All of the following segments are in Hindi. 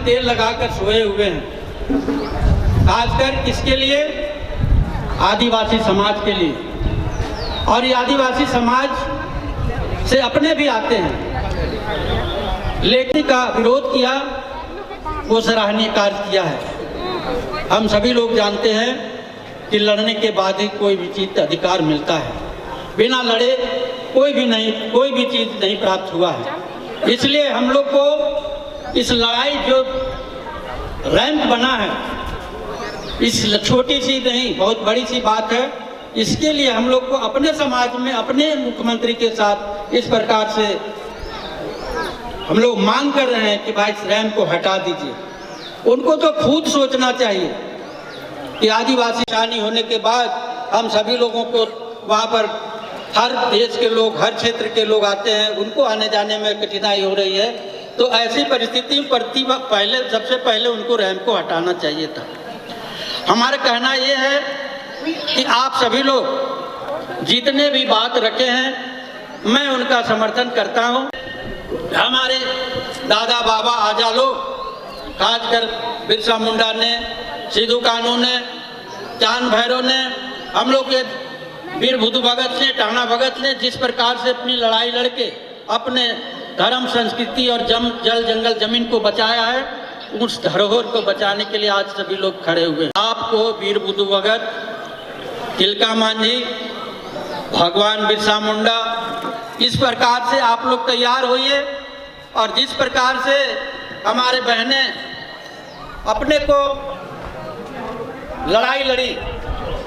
तेल लगाकर सोए हुए हैं, खासकर किसके लिए? आदिवासी समाज के लिए। और ये आदिवासी समाज से अपने भी आते हैं, लेकिन का विरोध किया, वो सराहनीय कार्य किया है। हम सभी लोग जानते हैं कि लड़ने के बाद ही कोई भी चीज अधिकार मिलता है, बिना लड़े कोई भी चीज नहीं प्राप्त हुआ है। इसलिए हम लोग को इस लड़ाई जो रैंप बना है, इस छोटी सी नहीं बहुत बड़ी सी बात है, इसके लिए हम लोग को अपने समाज में अपने मुख्यमंत्री के साथ इस प्रकार से हम लोग मांग कर रहे हैं कि भाई इस रैंप को हटा दीजिए। उनको तो खुद सोचना चाहिए कि आदिवासी शानी होने के बाद हम सभी लोगों को वहाँ पर हर देश के लोग, हर क्षेत्र के लोग आते हैं, उनको आने जाने में कठिनाई हो रही है। तो ऐसी परिस्थिति में सबसे पहले उनको रैंप को हटाना चाहिए था। हमारा कहना ये है कि आप सभी लोग जितने भी बात रखे हैं, मैं उनका समर्थन करता हूँ। हमारे दादा बाबा आजा लोग, खासकर बिरसा मुंडा ने, सिद्धू कानू ने, चांद भैरव ने, हम लोग के वीर बुद्धू भगत ने, टाना भगत ने जिस प्रकार से अपनी लड़ाई लड़के अपने धर्म, संस्कृति और जल जंगल जमीन को बचाया है, उस धरोहर को बचाने के लिए आज सभी लोग खड़े हुए हैं। आपको वीर बुद्धू भगत, तिलका मांझी, भगवान बिरसा मुंडा, इस प्रकार से आप लोग तैयार होइए। और जिस प्रकार से हमारे बहनें अपने को लड़ाई लड़ी,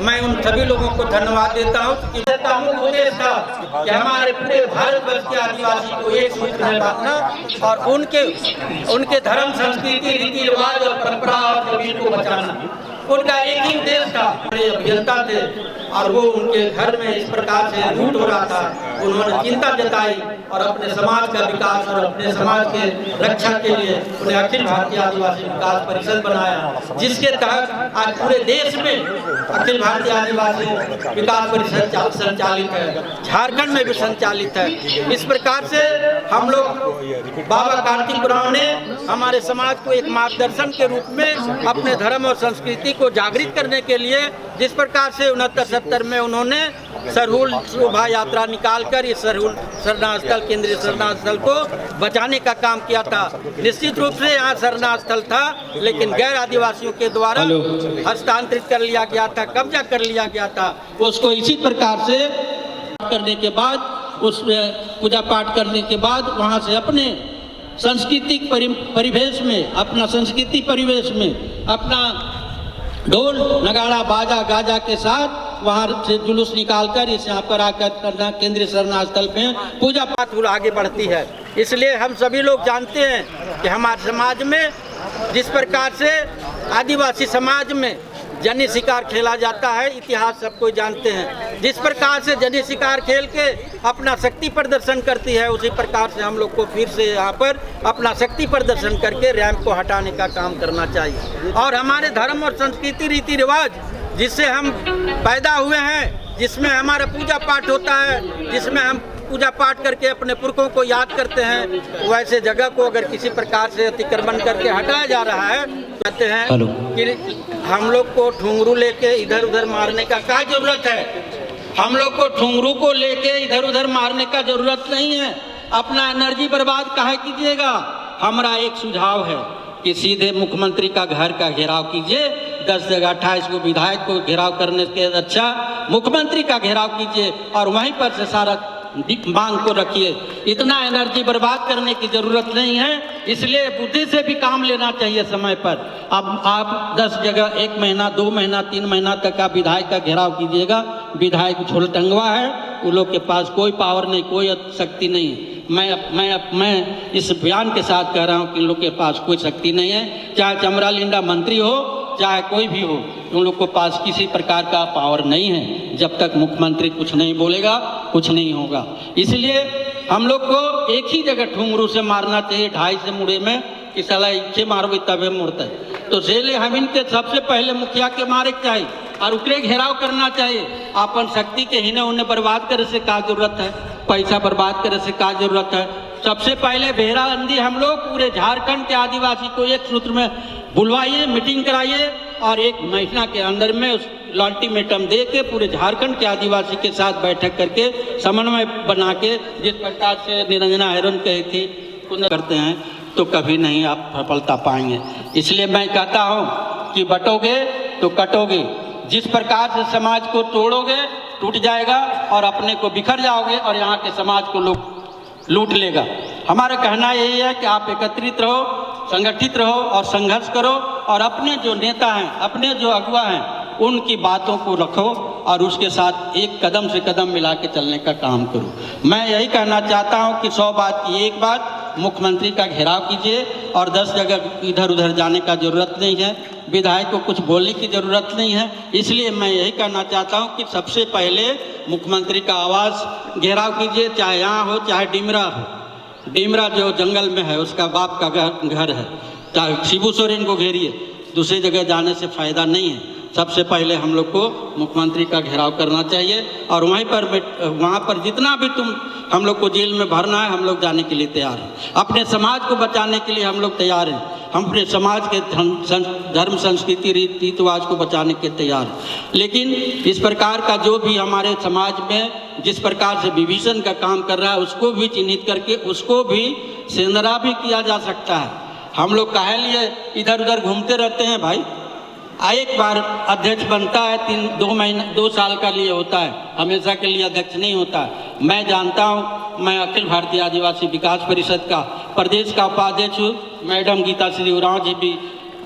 मैं उन सभी लोगों को धन्यवाद देता हूँ कि हमारे पूरे भारतवर्ष के आदिवासी को एक सूत्र में बांधना और उनके धर्म, संस्कृति, रीति रिवाज और परंपरा और जमीन को बचाना। उनका एक ही उद्देश्य था, बड़े अभियंता थे और वो उनके घर में इस प्रकार से लूट हो रहा था, उन्होंने चिंता जताई और अपने समाज का विकास और अपने समाज के रक्षा के लिए उन्हें अखिल भारतीय आदिवासी विकास परिषद बनाया, जिसके तहत आज पूरे देश में अखिल भारतीय आदिवासी विकास परिषद संचालित है, झारखंड में भी संचालित है। इस प्रकार से हम लोग बाबा कार्तिक राव ने हमारे समाज को एक मार्गदर्शन के रूप में अपने धर्म और संस्कृति को जागृत करने के लिए जिस प्रकार से 69-70 में उन्होंने सरहुल शोभा यात्रा निकालकर इस सरहुल शरणार्थ स्थल, केंद्रीय शरणार्थ स्थल को बचाने का काम किया था। निश्चित रूप से यहाँ शरणार्थ स्थल था, लेकिन गैर आदिवासियों के द्वारा हस्तांतरित कर लिया गया था, कब्जा कर लिया गया था। उसको इसी प्रकार से करने के बाद, उस पूजा पाठ करने के बाद वहाँ से अपने सांस्कृतिक परिवेश में, अपना संस्कृति परिवेश में अपना ढोल नगाड़ा बाजा गाजा के साथ वहाँ से जुलूस निकालकर इस यहाँ पर आकर केंद्रीय शरणार्थ स्थल पे पूजा पाठ आगे बढ़ती है। इसलिए हम सभी लोग जानते हैं कि हमारे समाज में जिस प्रकार से आदिवासी समाज में जनी शिकार खेला जाता है, इतिहास सब कोई जानते हैं। जिस प्रकार से जनी शिकार खेल के अपना शक्ति प्रदर्शन करती है, उसी प्रकार से हम लोग को फिर से यहाँ पर अपना शक्ति प्रदर्शन करके रैंप को हटाने का काम करना चाहिए। और हमारे धर्म और संस्कृति, रीति रिवाज जिससे हम पैदा हुए हैं, जिसमें हमारा पूजा पाठ होता है, जिसमें हम पूजा पाठ करके अपने पुरखों को याद करते हैं, वैसे जगह को अगर किसी प्रकार से अतिक्रमण करके हटाया जा रहा है, कहते हैं कि हम लोग को ठुंगरू लेके इधर उधर मारने का क्या जरूरत है। हम लोग को ठुंगरू को लेके इधर उधर मारने का जरूरत नहीं है। अपना एनर्जी बर्बाद काहे कीजिएगा। हमारा एक सुझाव है कि सीधे मुख्यमंत्री का घर का घेराव कीजिए। 10 जगह 28 को विधायक को घेराव करने के अच्छा मुख्यमंत्री का घेराव कीजिए और वहीं पर से सारा मांग को रखिए। इतना एनर्जी बर्बाद करने की जरूरत नहीं है। इसलिए बुद्धि से भी काम लेना चाहिए समय पर। अब आप 10 जगह 1 महीना, 2 महीना, 3 महीना तक आप विधायक का घेराव कीजिएगा। विधायक झोलटंगवा है, उन लोग के पास कोई पावर नहीं, कोई शक्ति नहीं है। मैं इस बयान के साथ कह रहा हूँ कि इन लोग के पास कोई शक्ति नहीं है। चाहे चमरा लिंडा मंत्री हो, चाहे कोई भी हो, उन लोग के पास किसी प्रकार का पावर नहीं है। जब तक मुख्यमंत्री कुछ नहीं बोलेगा, कुछ नहीं होगा। इसलिए हम लोग को एक ही जगह ठुंगरू से मारना चाहिए, 2.5 से मुड़े में कि साला इच्छे मारोगे तबे मुड़ता है। तो जेले हम इनके सबसे पहले मुखिया के मारे चाहिए और उकरे घेराव करना चाहिए। अपन शक्ति के हिने उन्हें बर्बाद करे से क्या जरूरत है, पैसा बर्बाद करे से क्या जरूरत है। सबसे पहले भेड़ाबंदी हम लोग पूरे झारखंड के आदिवासी को एक सूत्र में बुलवाइए, मीटिंग कराइए और 1 महीना के अंदर में उस अल्टीमेटम दे के पूरे झारखंड के आदिवासी के साथ बैठक करके समन्वय बना के, जिस प्रकार से निरंजना हेरोन कही थी करते हैं तो कभी नहीं आप सफलता पाएंगे। इसलिए मैं कहता हूँ कि बटोगे तो कटोगे। जिस प्रकार से समाज को तोड़ोगे टूट जाएगा और अपने को बिखर जाओगे और यहाँ के समाज को लोग लूट लेगा। हमारा कहना यही है कि आप एकत्रित रहो, संगठित रहो और संघर्ष करो और अपने जो नेता हैं, अपने जो अगुवा हैं, उनकी बातों को रखो और उसके साथ एक कदम से कदम मिला के चलने का काम करो। मैं यही कहना चाहता हूं कि 100 बात की एक बात, मुख्यमंत्री का घेराव कीजिए और 10 जगह इधर उधर जाने का जरूरत नहीं है, विधायक को कुछ बोलने की जरूरत नहीं है। इसलिए मैं यही कहना चाहता हूं कि सबसे पहले मुख्यमंत्री का आवास घेराव कीजिए, चाहे यहाँ हो चाहे डिमरा हो। डिमरा जो जंगल में है उसका बाप का घर है, चाहे शिबू सोरेन को घेरिए, दूसरी जगह जाने से फायदा नहीं है। सबसे पहले हम लोग को मुख्यमंत्री का घेराव करना चाहिए और वहाँ पर जितना भी हम लोग को जेल में भरना है, हम लोग जाने के लिए तैयार हैं। अपने समाज को बचाने के लिए हम लोग तैयार हैं। हम अपने समाज के धर्म संस्कृति रीति रिवाज को बचाने के तैयार हैं। लेकिन इस प्रकार का जो भी हमारे समाज में जिस प्रकार से विभीषण का काम कर रहा है, उसको भी चिन्हित करके उसको भी सेंधरा भी किया जा सकता है। हम लोग काहे लिए इधर उधर घूमते रहते हैं भाई? एक बार अध्यक्ष बनता है 2 साल का लिए होता है, हमेशा के लिए अध्यक्ष नहीं होता है। मैं जानता हूँ, मैं अखिल भारतीय आदिवासी विकास परिषद का प्रदेश का उपाध्यक्ष हूँ। मैडम गीता श्री उरांव जी भी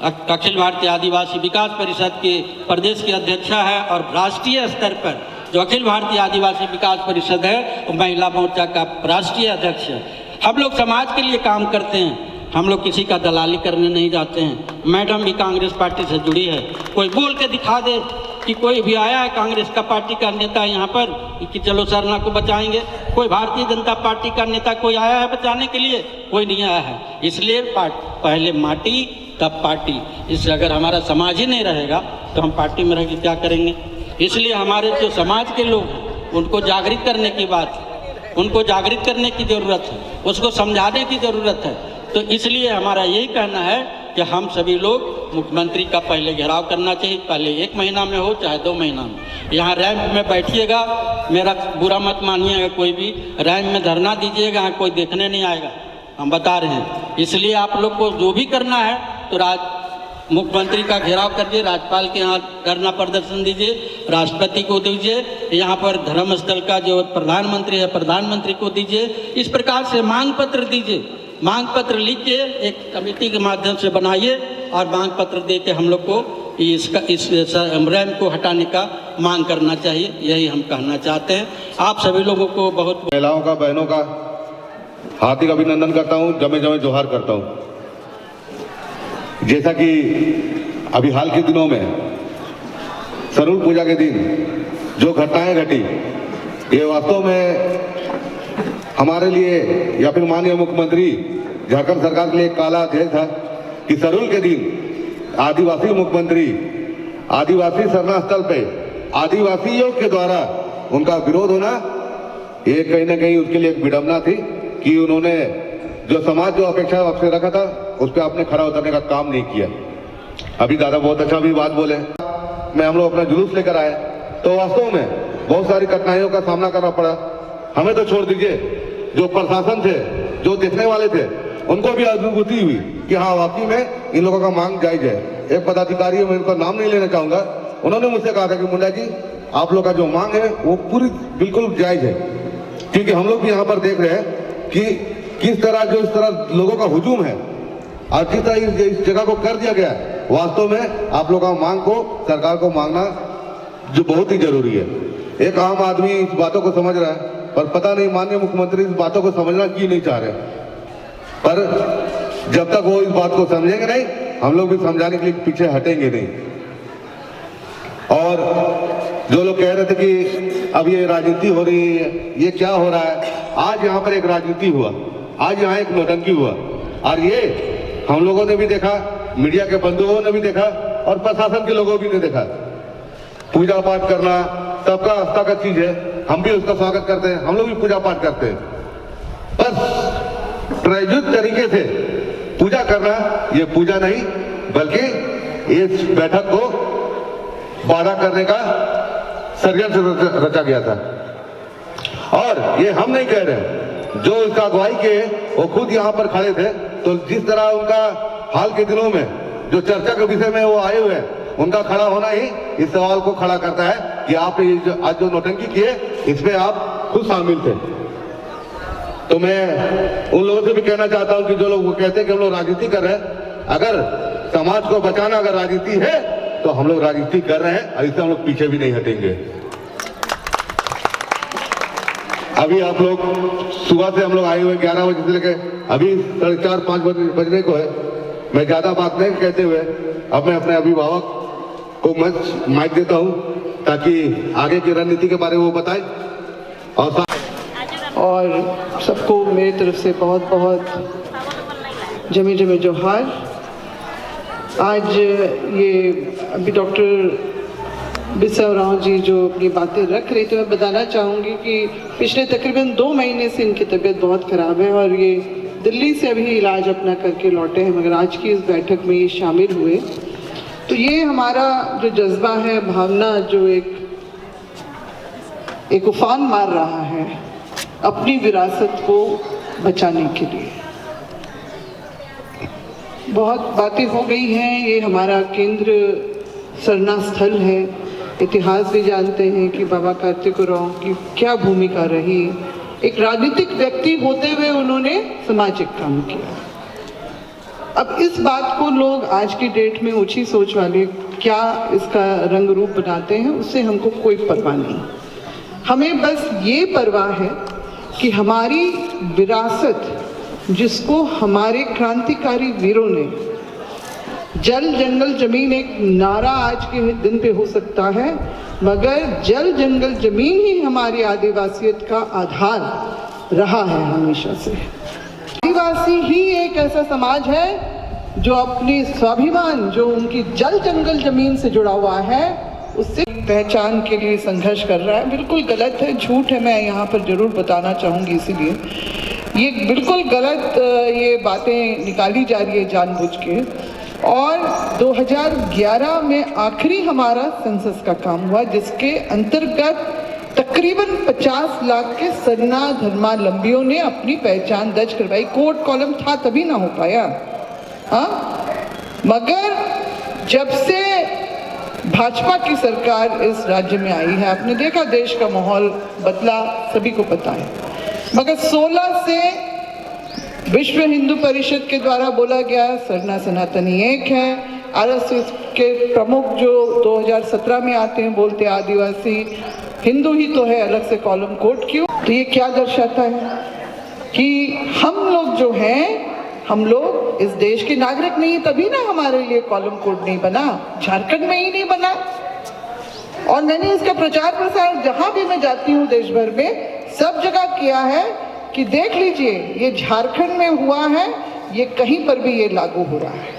अखिल भारतीय आदिवासी विकास परिषद के प्रदेश की अध्यक्षा है और राष्ट्रीय स्तर पर जो अखिल भारतीय आदिवासी विकास परिषद है वो महिला मोर्चा का राष्ट्रीय अध्यक्ष है। हम लोग समाज के लिए काम करते हैं, हम लोग किसी का दलाली करने नहीं जाते हैं। मैडम भी कांग्रेस पार्टी से जुड़ी है, कोई बोल के दिखा दे कि कोई भी आया है कांग्रेस का पार्टी का नेता यहाँ पर कि चलो सरना को बचाएंगे। कोई भारतीय जनता पार्टी का नेता कोई आया है बचाने के लिए? कोई नहीं आया है। इसलिए पहले माटी तब पार्टी। इसलिए अगर हमारा समाज ही नहीं रहेगा तो हम पार्टी में रह के क्या करेंगे? इसलिए हमारे जो समाज के लोग हैं उनको जागृत करने की बात, उनको जागृत करने की ज़रूरत है, उसको समझाने की ज़रूरत है। तो इसलिए हमारा यही कहना है कि हम सभी लोग मुख्यमंत्री का पहले घेराव करना चाहिए, पहले 1 महीना में हो चाहे 2 महीना में। यहाँ रैंप में बैठिएगा, मेरा बुरा मत मानिएगा, कोई भी रैंप में धरना दीजिएगा, यहाँ कोई देखने नहीं आएगा, हम बता रहे हैं। इसलिए आप लोग को जो भी करना है तो मुख्यमंत्री का घेराव करिए, राज्यपाल के यहाँ धरना प्रदर्शन दीजिए, राष्ट्रपति को दीजिए, यहाँ पर धर्मस्थल का जो प्रधानमंत्री है प्रधानमंत्री को दीजिए। इस प्रकार से मांग पत्र दीजिए, मांग पत्र लिख के एक कमेटी के माध्यम से बनाइए और मांग पत्र दे के हम लोग को इस रैंप को हटाने का मांग करना चाहिए। यही हम कहना चाहते हैं। आप सभी लोगों को बहुत महिलाओं का, बहनों का हार्दिक अभिनंदन करता हूँ, जमे जमे जोहार करता हूँ। जैसा कि अभी हाल के दिनों में सरूल पूजा के दिन जो घटनाएं घटी, ये वास्तव में हमारे लिए या फिर माननीय मुख्यमंत्री झारखंड सरकार के लिए काला अध्याय था कि सरूल के दिन आदिवासी मुख्यमंत्री आदिवासी सरना स्थल पे आदिवासियों के द्वारा उनका विरोध होना, ये कहीं ना कहीं उसके लिए एक विडंबना थी कि उन्होंने जो समाज जो अपेक्षा आपसे रखा था उस पर आपने खड़ा उतरने का काम नहीं किया। अभी दादा बहुत अच्छा भी बात बोले, मैं हम लोग अपना जुलूस लेकर आए तो वास्तव में बहुत सारी कठिनाइयों का सामना करना पड़ा। हमें तो छोड़ दीजिए, जो प्रशासन थे, जो देखने वाले थे, उनको भी अनुभूति हुई कि हाँ वाकई में इन लोगों का मांग जायज है। एक पदाधिकारी, मैं उनका नाम नहीं लेना चाहूंगा, उन्होंने मुझसे कहा था कि मुंडा जी आप लोग का जो मांग है वो पूरी बिल्कुल जायज है, क्योंकि हम लोग भी यहाँ पर देख रहे हैं कि किस तरह जो इस तरह लोगों का हुजूम है और किस तरह इस जगह को कर दिया गया है। वास्तव में आप लोगों का मांग को सरकार को मांगना जो बहुत ही जरूरी है। एक आम आदमी इस बातों को समझ रहा है पर पता नहीं माननीय मुख्यमंत्री इस बातों को समझना क्यों नहीं चाह रहे। पर जब तक वो इस बात को समझेंगे नहीं, हम लोग भी समझाने के लिए पीछे हटेंगे नहीं। और जो लोग कह रहे थे कि अब ये राजनीति हो रही है, ये क्या हो रहा है, आज यहाँ पर एक राजनीति हुआ, आज यहाँ एक नौटंकी हुआ और ये हम लोगों ने भी देखा, मीडिया के बंधुओं ने भी देखा और प्रशासन के लोगों भी ने देखा। पूजा पाठ करना सबका आस्था का चीज है, हम भी उसका स्वागत करते हैं, हम लोग भी पूजा पाठ करते हैं। बस प्रायोजित तरीके से पूजा करना, ये पूजा नहीं बल्कि इस बैठक को बाधा करने का षड्यंत्र रचा गया था। और ये हम नहीं कह रहे, जो इसका अगुवाई किए वो खुद यहाँ पर खड़े थे। तो जिस तरह उनका हाल के दिनों में जो चर्चा के विषय में वो आए हुए हैं, उनका खड़ा होना ही इस सवाल को खड़ा करता है कि आपने ये आज जो नौटंकी की है इसमें आप खुद शामिल थे। तो मैं उन लोगों से भी कहना चाहता हूं कि जो लोग कहते हैं कि हम लोग राजनीति कर रहे हैं, अगर समाज को बचाना अगर राजनीति है तो हम लोग राजनीति कर रहे हैं और इससे हम लोग पीछे भी नहीं हटेंगे। अभी आप लोग सुबह से हम लोग आए हुए 11 बजे से लेके अभी 4:30-5 बजने को है। मैं ज्यादा बात नहीं कहते हुए अब मैं अपने अभिभावक को माइक देता हूं ताकि आगे की रणनीति के बारे में वो बताए। और सबको मेरी तरफ से बहुत बहुत जमे जमे जोहार। आज ये अभी डॉक्टर बिसव राव जी जो अपनी बातें रख रही थी, मैं बताना चाहूँगी कि पिछले तकरीबन 2 महीने से इनकी तबीयत बहुत ख़राब है और ये दिल्ली से अभी इलाज अपना करके लौटे हैं, मगर आज की इस बैठक में ये शामिल हुए। तो ये हमारा जो जज्बा है, भावना जो एक उफान मार रहा है अपनी विरासत को बचाने के लिए। बहुत बातें हो गई हैं, ये हमारा केंद्र सरना स्थल है। इतिहास भी जानते हैं कि बाबा कार्तिकराव की क्या भूमिका रही। एक राजनीतिक व्यक्ति होते हुए उन्होंने सामाजिक काम किया। अब इस बात को लोग आज की डेट में ऊंची सोच वाले क्या इसका रंग रूप बनाते हैं, उससे हमको कोई परवाह नहीं। हमें बस ये परवाह है कि हमारी विरासत, जिसको हमारे क्रांतिकारी वीरों ने जल जंगल जमीन, एक नारा आज के दिन पे हो सकता है, मगर जल जंगल जमीन ही हमारी आदिवासियत का आधार रहा है हमेशा से। आदिवासी ही एक ऐसा समाज है जो अपनी स्वाभिमान, जो उनकी जल जंगल जमीन से जुड़ा हुआ है, उससे पहचान के लिए संघर्ष कर रहा है। बिल्कुल गलत है, झूठ है, मैं यहाँ पर जरूर बताना चाहूँगी। इसीलिए ये बिल्कुल गलत ये बातें निकाली जा रही है जानबूझ के। और 2011 में आखिरी हमारा सेंसस का काम हुआ, जिसके अंतर्गत तकरीबन 50 लाख के सरना धर्मावलंबियों ने अपनी पहचान दर्ज करवाई। कोर्ट कॉलम था तभी ना हो पाया। मगर जब से भाजपा की सरकार इस राज्य में आई है, आपने देखा देश का माहौल बदला, सभी को पता है। मगर 16 से विश्व हिंदू परिषद के द्वारा बोला गया सरना सनातनी एक है। आरएसएस के प्रमुख जो 2017 में आते हैं बोलते आदिवासी हिंदू ही तो है, अलग से कॉलम कोड क्यों? तो ये क्या दर्शाता है कि हम लोग जो हैं, हम लोग इस देश के नागरिक नहीं, तभी ना हमारे लिए कॉलम कोड नहीं बना, झारखंड में ही नहीं बना। और मैंने इसका प्रचार प्रसार जहां भी मैं जाती हूँ देश भर में, सब जगह किया है कि देख लीजिए ये झारखंड में हुआ है, ये कहीं पर भी ये लागू हो रहा है।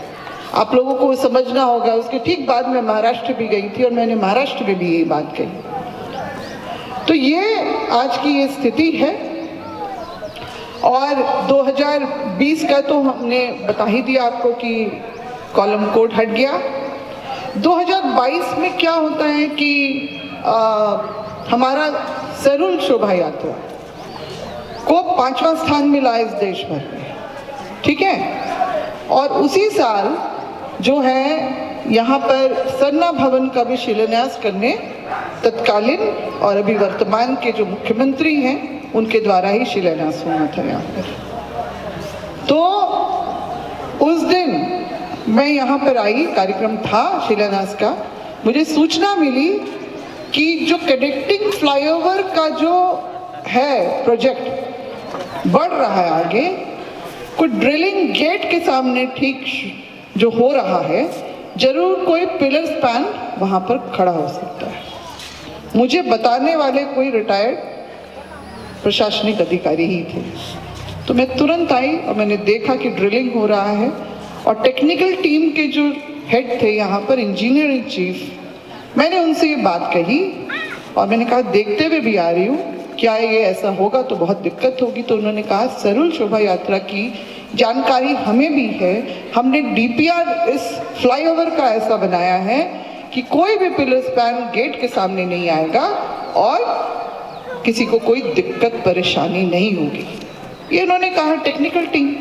आप लोगों को समझना होगा। उसके ठीक बाद में महाराष्ट्र भी गई थी और मैंने महाराष्ट्र में भी यही बात कही। तो ये आज की ये स्थिति है। और 2020 का तो हमने बता ही दिया आपको कि कॉलम कोड हट गया। 2022 में क्या होता है कि हमारा सरुल शोभा यात्रा को 5वां स्थान मिला इस देश भर में, ठीक है। और उसी साल जो है यहाँ पर सरना भवन का भी शिलान्यास करने तत्कालीन और अभी वर्तमान के जो मुख्यमंत्री हैं उनके द्वारा ही शिलान्यास होना था यहाँ पर। तो उस दिन मैं यहाँ पर आई, कार्यक्रम था शिलान्यास का। मुझे सूचना मिली कि जो कनेक्टिंग फ्लाईओवर का जो है प्रोजेक्ट बढ़ रहा है आगे, कोई ड्रिलिंग गेट के सामने ठीक जो हो रहा है, जरूर कोई पिलर स्पैन वहाँ पर खड़ा हो सकता है। मुझे बताने वाले कोई रिटायर्ड प्रशासनिक अधिकारी ही थे। तो मैं तुरंत आई और मैंने देखा कि ड्रिलिंग हो रहा है। और टेक्निकल टीम के जो हेड थे यहाँ पर, इंजीनियर इन चीफ, मैंने उनसे ये बात कही और मैंने कहा देखते हुए भी आ रही हूँ क्या ये ऐसा होगा तो बहुत दिक्कत होगी। तो उन्होंने कहा सरुल शोभा यात्रा की जानकारी हमें भी है, हमने डीपीआर इस फ्लाईओवर का ऐसा बनाया है कि कोई भी पिलर स्पैन गेट के सामने नहीं आएगा और किसी को कोई दिक्कत परेशानी नहीं होगी। ये उन्होंने कहा टेक्निकल टीम,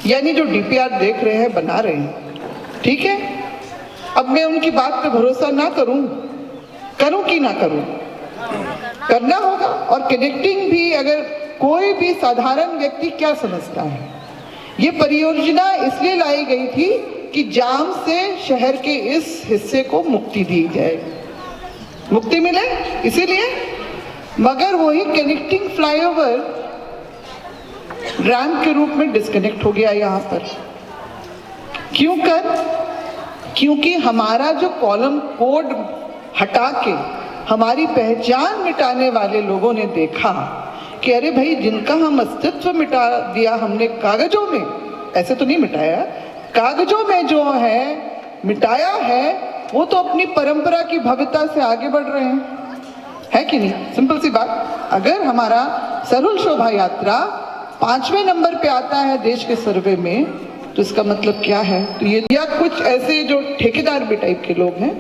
यानी जो डीपीआर देख रहे हैं बना रहे हैं, ठीक है। अब मैं उनकी बात पे भरोसा ना करूं कि ना करूं, करना होगा। और कनेक्टिंग भी, अगर कोई भी साधारण व्यक्ति क्या समझता है, ये परियोजना इसलिए लाई गई थी कि जाम से शहर के इस हिस्से को मुक्ति दी जाए, मुक्ति मिले इसीलिए। मगर वही कनेक्टिंग फ्लाईओवर रैंप के रूप में डिस्कनेक्ट हो गया यहाँ पर। क्योंकि हमारा जो कॉलम कोड हटा के हमारी पहचान मिटाने वाले लोगों ने देखा कि अरे भाई, जिनका हम अस्तित्व मिटा दिया हमने कागजों में, ऐसे तो नहीं मिटाया, कागजों में जो है मिटाया है, वो तो अपनी परंपरा की भव्यता से आगे बढ़ रहे हैं, है कि नहीं। सिंपल सी बात, अगर हमारा सरुल शोभा यात्रा 5वें नंबर पे आता है देश के सर्वे में, तो इसका मतलब क्या है। तो ये या कुछ ऐसे जो ठेकेदार भी टाइप के लोग हैं,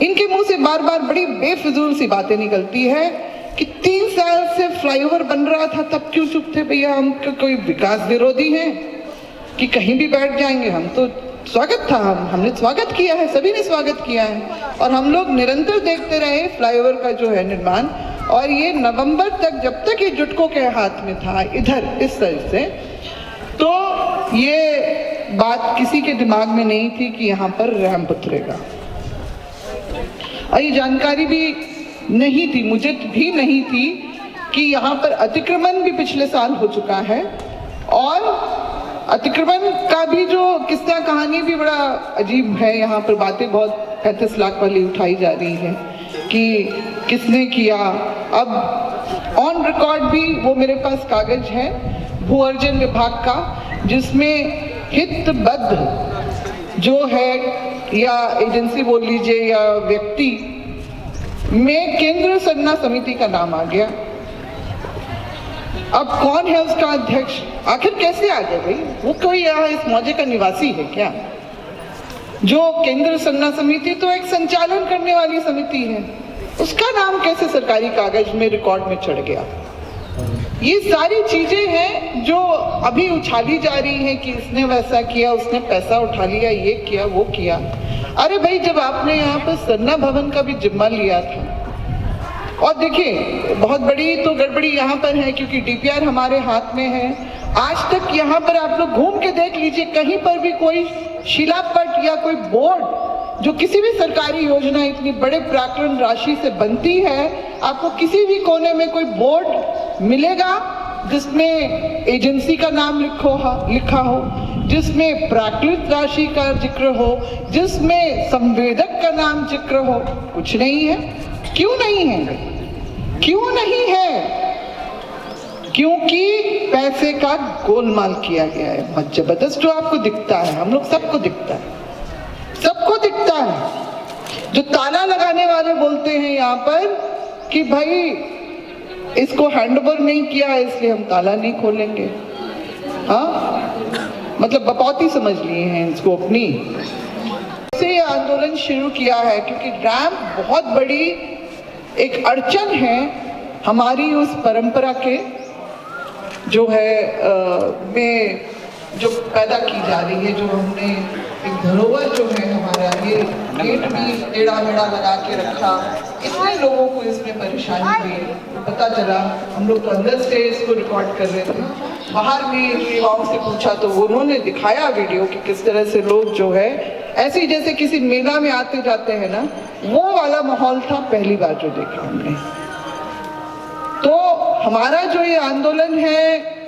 इनके मुंह से बार बार बड़ी बेफिजूल सी बातें निकलती है कि 3 साल से फ्लाईओवर बन रहा था, तब क्यों चुप थे भैया, हम कोई विकास विरोधी हैं कि कहीं भी बैठ जाएंगे। हम तो स्वागत था, हमने स्वागत किया है, सभी ने स्वागत किया है, और हम लोग निरंतर देखते रहे फ्लाईओवर का जो है निर्माण। और ये नवंबर तक, जब तक ये जुटको के हाथ में था इधर इस तरह से, तो ये बात किसी के दिमाग में नहीं थी कि यहाँ पर रैंप उतरेगा। और ये जानकारी भी नहीं थी, मुझे भी नहीं थी कि यहाँ पर अतिक्रमण भी पिछले साल हो चुका है। और अतिक्रमण का भी जो किस्सा कहानी भी बड़ा अजीब है। यहाँ पर बातें बहुत 35 लाख वाली उठाई जा रही है कि किसने किया। अब ऑन रिकॉर्ड भी वो मेरे पास कागज है भू अर्जन विभाग का, जिसमें हितबद्ध जो है, या एजेंसी बोल लीजिए या व्यक्ति में, केंद्र सरना समिति का नाम आ गया। अब कौन है उसका अध्यक्ष, आखिर कैसे आ गया भाई, वो कोई यहाँ इस मौजे का निवासी है क्या। जो केंद्र सरना समिति तो एक संचालन करने वाली समिति है, उसका नाम कैसे सरकारी कागज में रिकॉर्ड में चढ़ गया। ये सारी चीजें हैं जो अभी उछाली जा रही हैं कि इसने वैसा किया, उसने पैसा उठा लिया, ये किया वो किया। अरे भाई, जब आपने यहाँ पर सरना भवन का भी जिम्मा लिया था, और देखिए बहुत बड़ी तो गड़बड़ी यहाँ पर है क्योंकि डीपीआर हमारे हाथ में है। आज तक यहाँ पर आप लोग घूम के देख लीजिए, कहीं पर भी कोई शिलापट या कोई बोर्ड जो किसी भी सरकारी योजना इतनी बड़े प्राकृत राशि से बनती है, आपको किसी भी कोने में कोई बोर्ड मिलेगा जिसमें एजेंसी का नाम लिखा हो, जिसमें प्राकृत राशि का जिक्र हो, जिसमें संवेदक का नाम जिक्र हो। कुछ नहीं है। क्यों नहीं है? क्यों नहीं है? क्योंकि पैसे का गोलमाल किया गया है बहुत जबरदस्त, जो आपको दिखता है, हम लोग सबको दिखता है, सबको दिखता है। जो ताला लगाने वाले बोलते हैं यहाँ पर कि भाई इसको हैंडओवर नहीं किया इसलिए हम ताला नहीं खोलेंगे। हाँ, मतलब बपौती समझ लिए हैं इसको अपनी। से ये आंदोलन शुरू किया है क्योंकि रैंप बहुत बड़ी एक अड़चन है हमारी उस परंपरा के जो है में जो पैदा की जा रही है, जो हमने एक धरोहर जो है हमारा, ये गेट भी टेढ़ा मेढ़ा लगा के रखा। इतने लोगों को इसमें परेशानी हुई, पता चला। हम लोग तो अंदर से इसको रिकॉर्ड कर रहे थे, बाहर में युवाओं से पूछा तो उन्होंने दिखाया वीडियो कि किस तरह से लोग जो है ऐसे जैसे किसी मेला में आते जाते हैं ना, वो वाला माहौल था पहली बार जो देखा हमने। तो हमारा जो ये आंदोलन है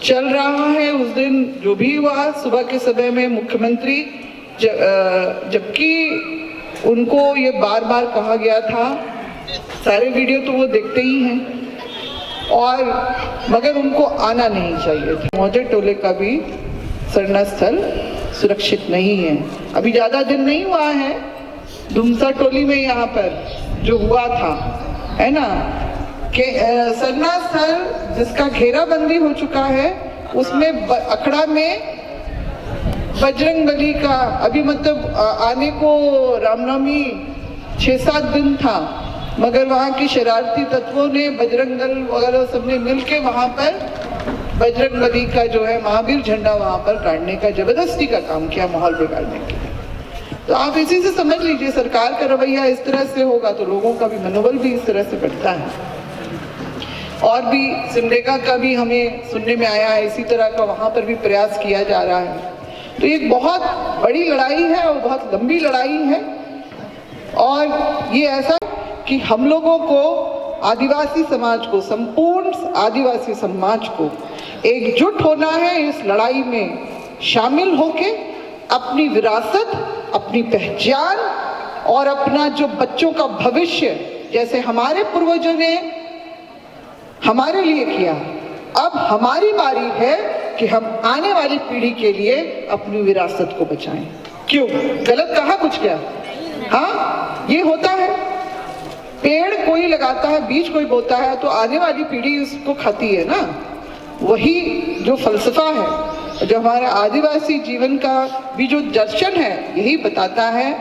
चल रहा है, उस दिन जो भी हुआ सुबह के समय में मुख्यमंत्री, जबकि उनको ये बार बार कहा गया था, सारे वीडियो तो वो देखते ही हैं, और मगर उनको आना नहीं चाहिए था। मौजे टोले का भी सरना स्थल सुरक्षित नहीं है। अभी ज़्यादा दिन नहीं हुआ है, धुमसा टोली में यहाँ पर जो हुआ था, है ना, सरना स्थल जिसका घेराबंदी हो चुका है, उसमें अखड़ा में बजरंगबली का अभी मतलब आने को रामनवमी 6-7 दिन था, मगर वहाँ की शरारती तत्वों ने बजरंग दल वगैरह सबने मिलके वहाँ पर बजरंगबली का जो है महावीर झंडा वहाँ पर काटने का जबरदस्ती का काम किया, माहौल बिगाड़ने के लिए। तो आप इसी से समझ लीजिए सरकार का रवैया इस तरह से होगा तो लोगों का भी मनोबल भी इस तरह से बढ़ता है। और भी सिमडेगा का भी हमें सुनने में आया है, इसी तरह का वहाँ पर भी प्रयास किया जा रहा है। तो ये बहुत बड़ी लड़ाई है और बहुत लंबी लड़ाई है, और ये ऐसा कि हम लोगों को आदिवासी समाज को, संपूर्ण आदिवासी समाज को एकजुट होना है इस लड़ाई में, शामिल होके अपनी विरासत, अपनी पहचान और अपना जो बच्चों का भविष्य, जैसे हमारे पूर्वजों ने हमारे लिए किया, अब हमारी बारी है कि हम आने वाली पीढ़ी के लिए अपनी विरासत को बचाएं। क्यों? गलत कहा कुछ क्या? हाँ, ये होता है, पेड़ कोई लगाता है, बीज कोई बोता है, तो आने वाली पीढ़ी उसको खाती है ना। वही जो फलसफा है, जो हमारा आदिवासी जीवन का भी जो दर्शन है, यही बताता है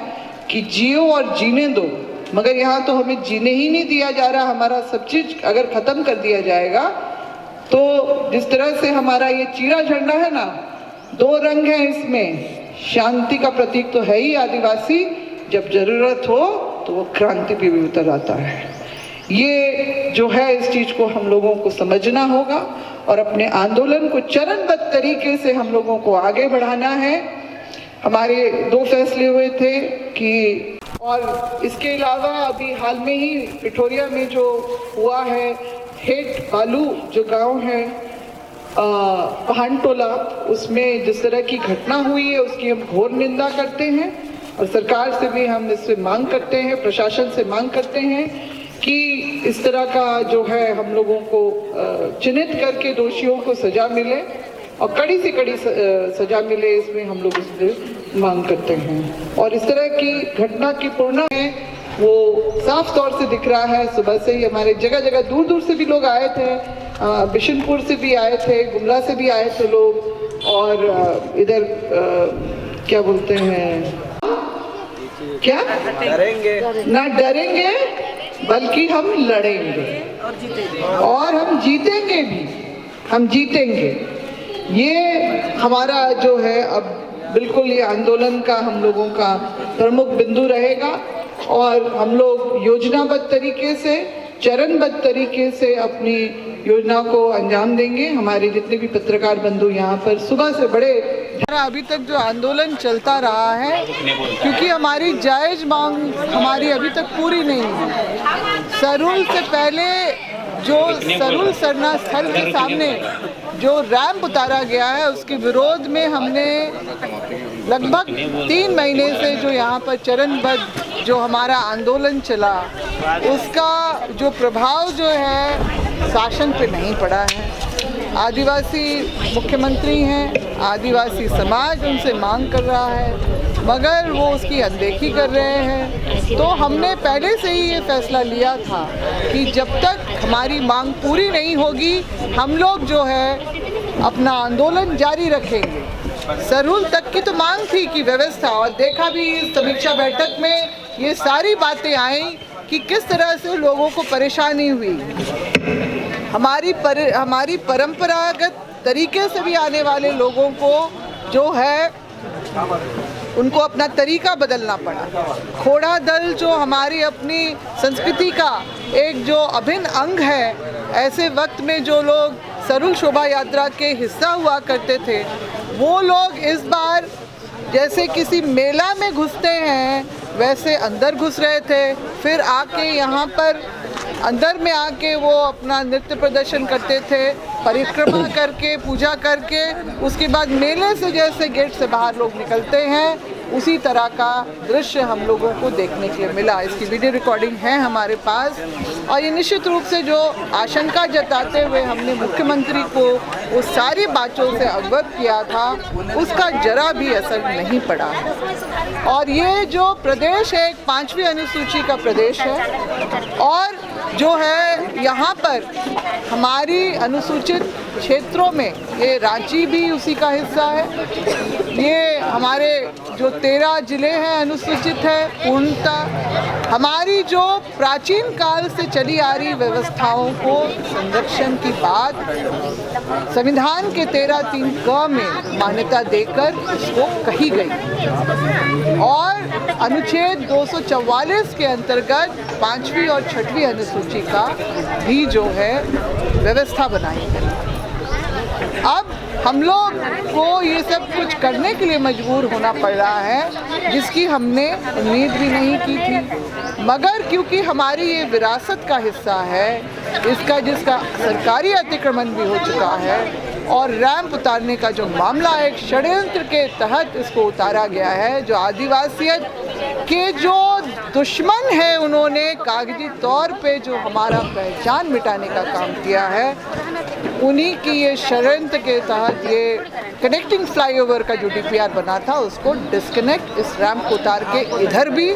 कि जियो और जीने दो। मगर यहाँ तो हमें जीने ही नहीं दिया जा रहा। हमारा सब चीज अगर खत्म कर दिया जाएगा तो जिस तरह से हमारा ये चीरा झंडा है ना, 2 रंग है इसमें, शांति का प्रतीक तो है ही आदिवासी, जब जरूरत हो तो वो क्रांति पे भी उतर आता है। ये जो है इस चीज को हम लोगों को समझना होगा और अपने आंदोलन को चरणबद्ध तरीके से हम लोगों को आगे बढ़ाना है। हमारे 2 फैसले हुए थे कि, और इसके अलावा अभी हाल में ही पिठोरिया में जो हुआ है, हेट बालू जो गांव है पहानटोला, उसमें जिस तरह की घटना हुई है उसकी हम घोर निंदा करते हैं और सरकार से भी हम इससे मांग करते हैं, प्रशासन से मांग करते हैं कि इस तरह का जो है हम लोगों को चिन्हित करके दोषियों को सजा मिले और कड़ी से कड़ी सजा मिले, इसमें हम लोग इससे मांग करते हैं। और इस तरह की घटना की पूर्ण है वो साफ तौर से दिख रहा है। सुबह से ही हमारे जगह जगह दूर दूर से भी लोग आए थे, बिशनपुर से भी आए थे, गुमला से भी आए थे लोग, और इधर क्या बोलते हैं, क्या डरेंगे ना, डरेंगे बल्कि हम लड़ेंगे और हम जीतेंगे भी, हम जीतेंगे। ये हमारा जो है अब बिल्कुल ये आंदोलन का हम लोगों का प्रमुख बिंदु रहेगा और हम लोग योजनाबद्ध तरीके से, चरणबद्ध तरीके से अपनी योजना को अंजाम देंगे। हमारे जितने भी पत्रकार बंधु यहाँ पर सुबह से बड़े, अभी तक जो आंदोलन चलता रहा है क्योंकि हमारी जायज मांग हमारी अभी तक पूरी नहीं है। सरूल से पहले जो सरूल सरना स्थल के सामने जो रैंप उतारा गया है उसके विरोध में हमने लगभग 3 महीने से जो यहाँ पर चरणबद्ध जो हमारा आंदोलन चला, उसका जो प्रभाव जो है शासन पे नहीं पड़ा है। आदिवासी मुख्यमंत्री हैं, आदिवासी समाज उनसे मांग कर रहा है मगर वो उसकी अनदेखी कर रहे हैं। तो हमने पहले से ही ये फैसला लिया था कि जब तक हमारी मांग पूरी नहीं होगी हम लोग जो है अपना आंदोलन जारी रखेंगे। सरूल तक की तो मांग थी कि व्यवस्था, और देखा भी इस समीक्षा बैठक में ये सारी बातें आई कि किस तरह से लोगों को परेशानी हुई। हमारी परंपरागत तरीके से भी आने वाले लोगों को जो है उनको अपना तरीका बदलना पड़ा। खोड़ा दल जो हमारी अपनी संस्कृति का एक जो अभिन्न अंग है, ऐसे वक्त में जो लोग सरूल शोभा यात्रा के हिस्सा हुआ करते थे वो लोग इस बार जैसे किसी मेला में घुसते हैं वैसे अंदर घुस रहे थे। फिर आके यहाँ पर अंदर में आके वो अपना नृत्य प्रदर्शन करते थे, परिक्रमा करके, पूजा करके, उसके बाद मेले से जैसे गेट से बाहर लोग निकलते हैं उसी तरह का दृश्य हम लोगों को देखने के लिए मिला। इसकी वीडियो रिकॉर्डिंग है हमारे पास और ये निश्चित रूप से जो आशंका जताते हुए हमने मुख्यमंत्री को उस सारी बातों से अवगत किया था उसका जरा भी असर नहीं पड़ा। और ये जो प्रदेश है एक 5वीं अनुसूची का प्रदेश है और जो है यहाँ पर हमारी अनुसूचित क्षेत्रों में, ये रांची भी उसी का हिस्सा है, ये हमारे जो 13 जिले हैं अनुसूचित है पूर्णतः। हमारी जो प्राचीन काल से चली आ रही व्यवस्थाओं को संरक्षण की बात संविधान के 13(3) क में मान्यता देकर इसको कही गई और अनुच्छेद 244 के अंतर्गत 5वीं और 6वीं अनुसूची का भी जो है व्यवस्था बनाई गई। अब हम लोग को ये सब कुछ करने के लिए मजबूर होना पड़ रहा है जिसकी हमने उम्मीद भी नहीं की थी, मगर क्योंकि हमारी ये विरासत का हिस्सा है, जिसका सरकारी अतिक्रमण भी हो चुका है और रैंप उतारने का जो मामला एक षड्यंत्र के तहत इसको उतारा गया है, जो आदिवासियत के जो दुश्मन है उन्होंने कागजी तौर पे जो हमारा पहचान मिटाने का काम किया है, उन्हीं की ये षड्यंत्र के तहत ये कनेक्टिंग फ्लाईओवर का जो DPR बना था उसको डिस्कनेक्ट, इस रैंप को उतार के इधर भी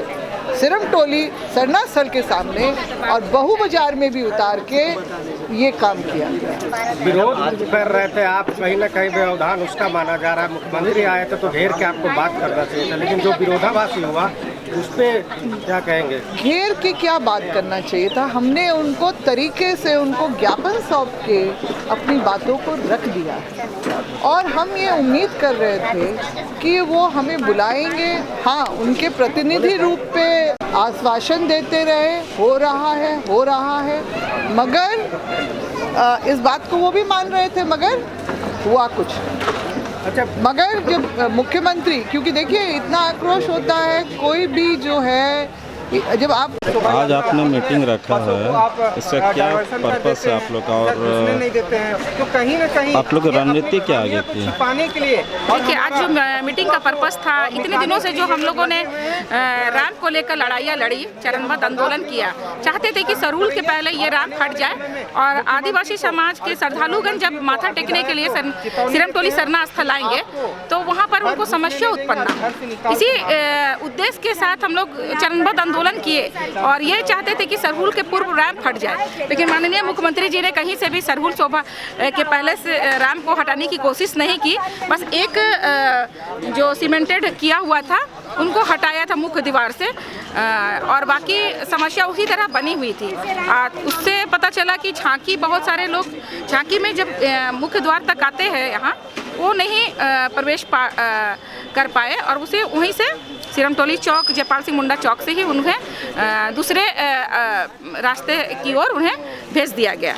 सिरमटोली सरना स्थल के सामने और बहु बाजार में भी उतार के ये काम किया गया। विरोध कर रहे थे आप, कहीं ना कहीं व्यवधान उसका माना जा रहा है। मुख्यमंत्री आए थे तो घेर के आपको बात करना चाहिए था, लेकिन जो विरोधाभासी हुआ उस पर क्या कहेंगे? घेर के क्या बात करना चाहिए था, हमने उनको तरीके से उनको ज्ञापन सौंप के अपनी बातों को रख दिया और हम ये उम्मीद कर रहे थे कि वो हमें बुलाएंगे। हाँ, उनके प्रतिनिधि रूप पे आश्वासन देते रहे, हो रहा है, मगर इस बात को वो भी मान रहे थे, मगर हुआ कुछ। अच्छा, मगर जब मुख्यमंत्री, क्योंकि देखिए इतना आक्रोश होता है, कोई भी जो है जब आप आज आपने मीटिंग रखा है, इसका क्या पर्पस है आप लोग का और नहीं देते हैं तो कहीं ना कहीं आप लोग की रणनीति क्या आगे की? पाने के लिए देखिए, आज जो मीटिंग का पर्पस था, इतने दिनों से जो हम लोगों ने रैंप को लेकर लड़ाइयाँ लड़ी, चरणबद्ध आंदोलन किया, चाहते थे कि सरूल के पहले ये रैंप हट जाए और आदिवासी समाज के श्रद्धालुगण जब माथा टेकने के लिए सिरमटोली सरना स्थल आएंगे तो वहाँ पर उनको समस्या उत्पन्न हो। इसी उद्देश्य के साथ हम लोग चरणबद्ध आंदोलन किए और ये चाहते थे कि सरहुल के पूर्व रैंप हट जाए, लेकिन माननीय मुख्यमंत्री जी ने कहीं से भी सरहुल शोभा के पहले से रैंप को हटाने की कोशिश नहीं की। बस एक जो सीमेंटेड किया हुआ था उनको हटाया था मुख्य द्वार से और बाकी समस्या उसी तरह बनी हुई थी। उससे पता चला कि झांकी, बहुत सारे लोग झांकी में जब मुख्य द्वार तक आते हैं यहाँ, वो नहीं प्रवेश कर पाए और उसे वहीं से सिरमटोली चौक, जयपाल सिंह मुंडा चौक से ही उन्हें दूसरे रास्ते की ओर उन्हें भेज दिया गया।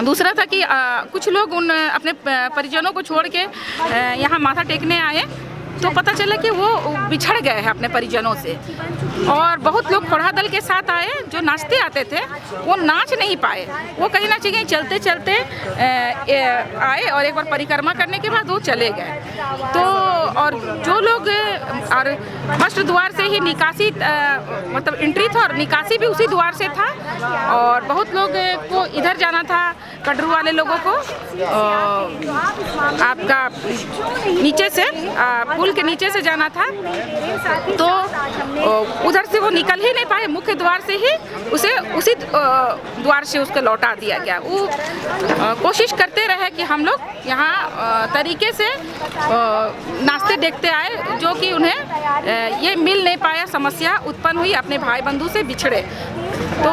दूसरा था कि कुछ लोग अपने परिजनों को छोड़ के यहाँ माथा टेकने आए तो पता चला कि वो बिछड़ गए हैं अपने परिजनों से और बहुत लोग खोड़ा दल के साथ आए जो नाचते आते थे, वो नाच नहीं पाए, वो कहीं ना कहीं चलते चलते आए और एक बार परिक्रमा करने के बाद वो चले गए। तो और जो लोग और फर्स्ट द्वार से ही निकासी मतलब एंट्री था और निकासी भी उसी द्वार से था और बहुत लोग को इधर जाना था, कटरू वाले लोगों को आपका नीचे से पुल के नीचे से जाना था, तो उधर से वो निकल ही नहीं पाए, मुख्य द्वार से ही उसे उसी द्वार से उसको लौटा दिया गया। वो कोशिश करते रहे कि हम लोग यहाँ तरीके से नाचते देखते आए, जो कि उन्हें ये मिल नहीं पाया, समस्या उत्पन्न हुई, अपने भाई बंधु से बिछड़े। तो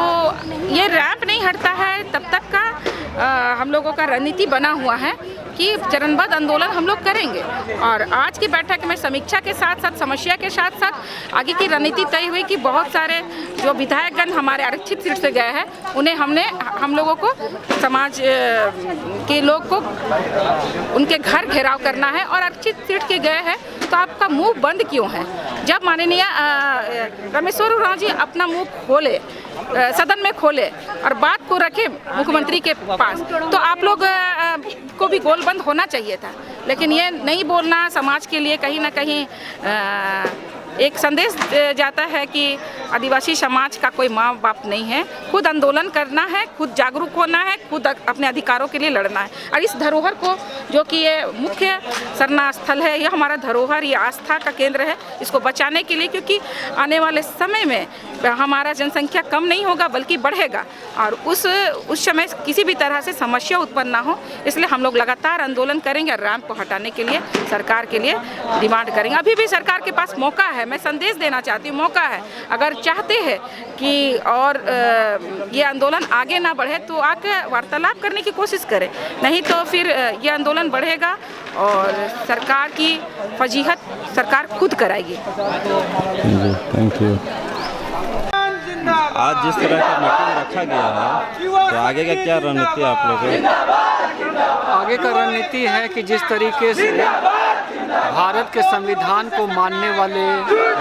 ये रैंप नहीं हटता है तब तक का हम लोगों का रणनीति बना हुआ है कि चरणबद्ध आंदोलन हम लोग करेंगे और आज की बैठक में समीक्षा के साथ साथ समस्या के साथ साथ आगे की रणनीति तय हुई कि बहुत सारे जो विधायकगण हमारे आरक्षित सीट से गए हैं उन्हें हम लोगों को समाज के लोग को उनके घर घेराव करना है और आरक्षित सीट के गए हैं तो आपका मुंह बंद क्यों है? जब माननीय रामेश्वर उरांव जी अपना मुंह खोले, सदन में खोले और बात को रखे मुख्यमंत्री के पास, तो आप लोग को भी गोल बंद होना चाहिए था, लेकिन ये नहीं बोलना समाज के लिए कहीं ना कहीं एक संदेश जाता है कि आदिवासी समाज का कोई माँ बाप नहीं है, खुद आंदोलन करना है, खुद जागरूक होना है, खुद अपने अधिकारों के लिए लड़ना है। और इस धरोहर को, जो कि ये मुख्य सरना स्थल है, यह हमारा धरोहर, ये आस्था का केंद्र है, इसको बचाने के लिए, क्योंकि आने वाले समय में हमारा जनसंख्या कम नहीं होगा बल्कि बढ़ेगा और उस समय किसी भी तरह से समस्या उत्पन्न ना हो, इसलिए हम लोग लगातार आंदोलन करेंगे और रैंप को हटाने के लिए सरकार के लिए डिमांड करेंगे। अभी भी सरकार के पास मौका है, मैं संदेश देना चाहती हूँ, मौका है। अगर चाहते हैं कि और ये आंदोलन आगे ना बढ़े तो आके वार्तालाप करने की कोशिश करें, नहीं तो फिर ये आंदोलन बढ़ेगा और सरकार की फजीहत सरकार खुद कराएगी। Thank you. आज जिस तरह का मीटिंग रखा गया है तो आगे का क्या रणनीति आप लोगों? आगे का रणनीति है कि जिस तरीके से भारत के संविधान को मानने वाले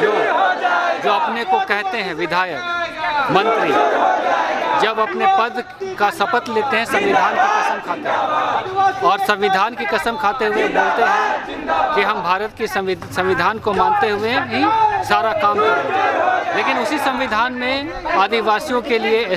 लोग जो अपने को कहते हैं विधायक मंत्री, जब अपने पद का शपथ लेते हैं संविधान की कसम खाते हैं और संविधान की कसम खाते हुए बोलते हैं कि हम भारत के संविधान को मानते हुए ही सारा काम करेंगे, लेकिन उसी संविधान में आदिवासियों के लिए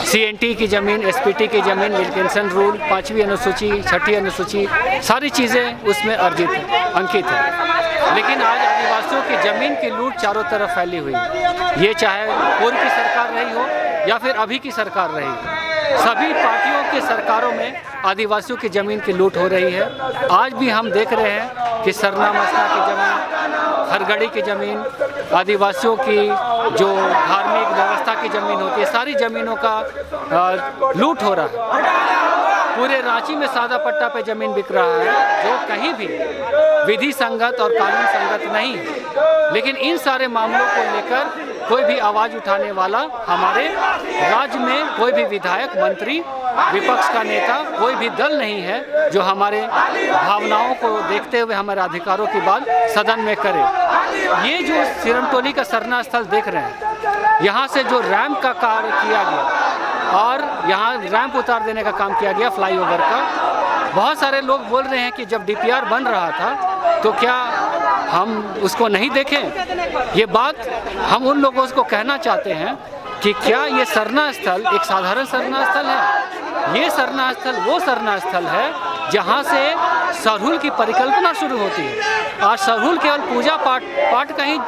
CNT की ज़मीन, SPT की ज़मीन, विल्किंसन रूल, 5वीं अनुसूची, 6ठी अनुसूची, सारी चीज़ें उसमें अंकित है। लेकिन आज आदिवासियों की ज़मीन की लूट चारों तरफ फैली हुई है। ये चाहे पूर्व की सरकार रही हो या फिर अभी की सरकार रही हो, सभी पार्टियों के सरकारों में आदिवासियों की ज़मीन की लूट हो रही है। आज भी हम देख रहे हैं कि सरना मसना की ज़मीन, हरगड़ी की ज़मीन, आदिवासियों की जो धार्मिक व्यवस्था की ज़मीन होती है, सारी ज़मीनों का लूट हो रहा है। पूरे रांची में सादा पट्टा पे ज़मीन बिक रहा है जो कहीं भी विधि संगत और कानून संगत नहीं है। लेकिन इन सारे मामलों को लेकर कोई भी आवाज़ उठाने वाला हमारे राज्य में कोई भी विधायक, मंत्री, विपक्ष का नेता, कोई भी दल नहीं है जो हमारे भावनाओं को देखते हुए हमारे अधिकारों की बात सदन में करे। ये जो सिरमटोली का सरना स्थल देख रहे हैं, यहाँ से जो रैंप का कार्य किया गया और यहाँ रैंप उतार देने का काम किया गया फ्लाईओवर का, बहुत सारे लोग बोल रहे हैं कि जब DPR बन रहा था तो क्या हम उसको नहीं देखें। ये बात हम उन लोगों को कहना चाहते हैं कि क्या ये सरना स्थल एक साधारण सरना स्थल है? ये सरना स्थल वो सरना स्थल है जहाँ से सरहुल की परिकल्पना शुरू होती है। आज सरहुल केवल पूजा पाठ का ही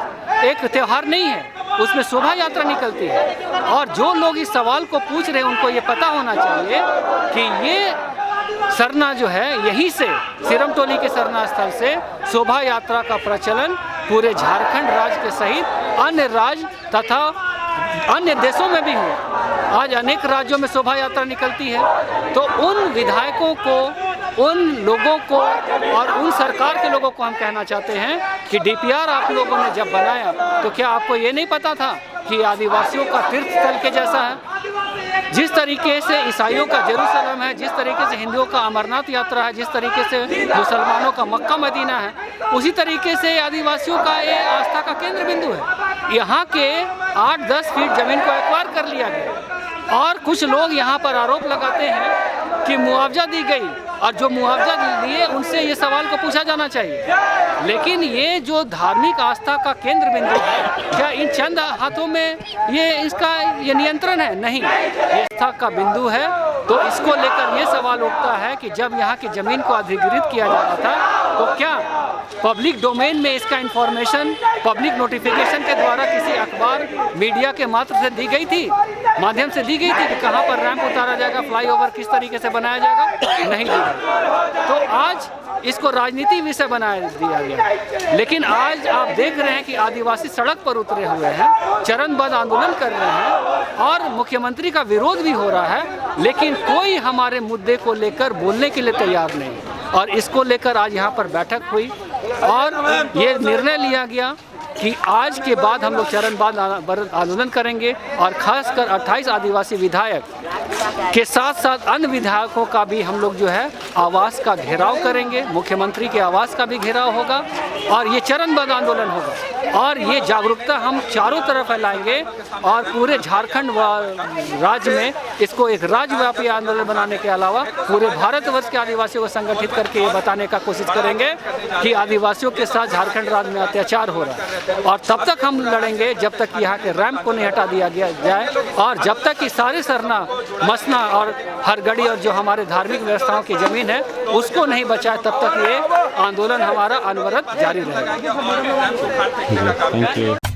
एक त्यौहार नहीं है, उसमें शोभा यात्रा निकलती है। और जो लोग इस सवाल को पूछ रहे हैं उनको ये पता होना चाहिए कि ये सरना जो है, यहीं से सिरमटोली के सरना स्थल से शोभा यात्रा का प्रचलन पूरे झारखंड राज्य के सहित अन्य राज्य तथा अन्य देशों में भी हुआ। आज अनेक राज्यों में शोभा यात्रा निकलती है। तो उन विधायकों को, उन लोगों को और उन सरकार के लोगों को हम कहना चाहते हैं कि DPR आप लोगों ने जब बनाया तो क्या आपको ये नहीं पता था कि आदिवासियों का तीर्थ स्थल के जैसा है? जिस तरीके से ईसाइयों का जेरूसलम है, जिस तरीके से हिंदुओं का अमरनाथ यात्रा है, जिस तरीके से मुसलमानों का मक्का मदीना है, उसी तरीके से आदिवासियों का ये आस्था का केंद्र बिंदु है। यहाँ के 8-10 फीट ज़मीन को एक्वायर कर लिया गया और कुछ लोग यहाँ पर आरोप लगाते हैं कि मुआवजा दी गई और जो मुआवजा दिए उनसे ये सवाल को पूछा जाना चाहिए। लेकिन ये जो धार्मिक आस्था का केंद्र बिंदु है, क्या इन चंद हाथों में ये नियंत्रण है? नहीं, ये आस्था का बिंदु है। तो इसको लेकर ये सवाल उठता है कि जब यहाँ की ज़मीन को अधिग्रहित किया जा रहा था तो क्या पब्लिक डोमेन में इसका इंफॉर्मेशन पब्लिक नोटिफिकेशन के द्वारा किसी अखबार, मीडिया के माध्यम से दी गई थी कि कहाँ पर रैंप उतारा जाएगा, फ्लाईओवर किस तरीके से बनाया जाएगा? नहीं दी गई। तो आज इसको राजनीति विषय बना दिया गया। लेकिन आज आप देख रहे हैं कि आदिवासी सड़क पर उतरे हुए हैं, चरणबद्ध आंदोलन कर रहे हैं और मुख्यमंत्री का विरोध भी हो रहा है, लेकिन कोई हमारे मुद्दे को लेकर बोलने के लिए तैयार नहीं। और इसको लेकर आज यहाँ पर बैठक हुई और ये निर्णय लिया गया कि आज के बाद हम लोग चरणबद्ध आंदोलन करेंगे और खासकर 28 आदिवासी विधायक के साथ साथ अन्य विधायकों का भी हम लोग जो है आवास का घेराव करेंगे, मुख्यमंत्री के आवास का भी घेराव होगा और ये चरणबद्ध आंदोलन होगा। और ये जागरूकता हम चारों तरफ फैलाएंगे और पूरे झारखंड व राज्य में इसको एक राज्यव्यापी आंदोलन बनाने के अलावा पूरे भारतवर्ष के आदिवासियों को संगठित करके ये बताने का कोशिश करेंगे कि आदिवासियों के साथ झारखंड राज्य में अत्याचार हो रहा है। और तब तक हम लड़ेंगे जब तक यहाँ के रैंप को नहीं हटा दिया जाए और जब तक कि सारे सरना, मसना और हरगड़ी और जो हमारे धार्मिक व्यवस्थाओं की ज़मीन है उसको नहीं बचाए, तब तक ये आंदोलन हमारा अनवरत जारी रहेगा। Thank you.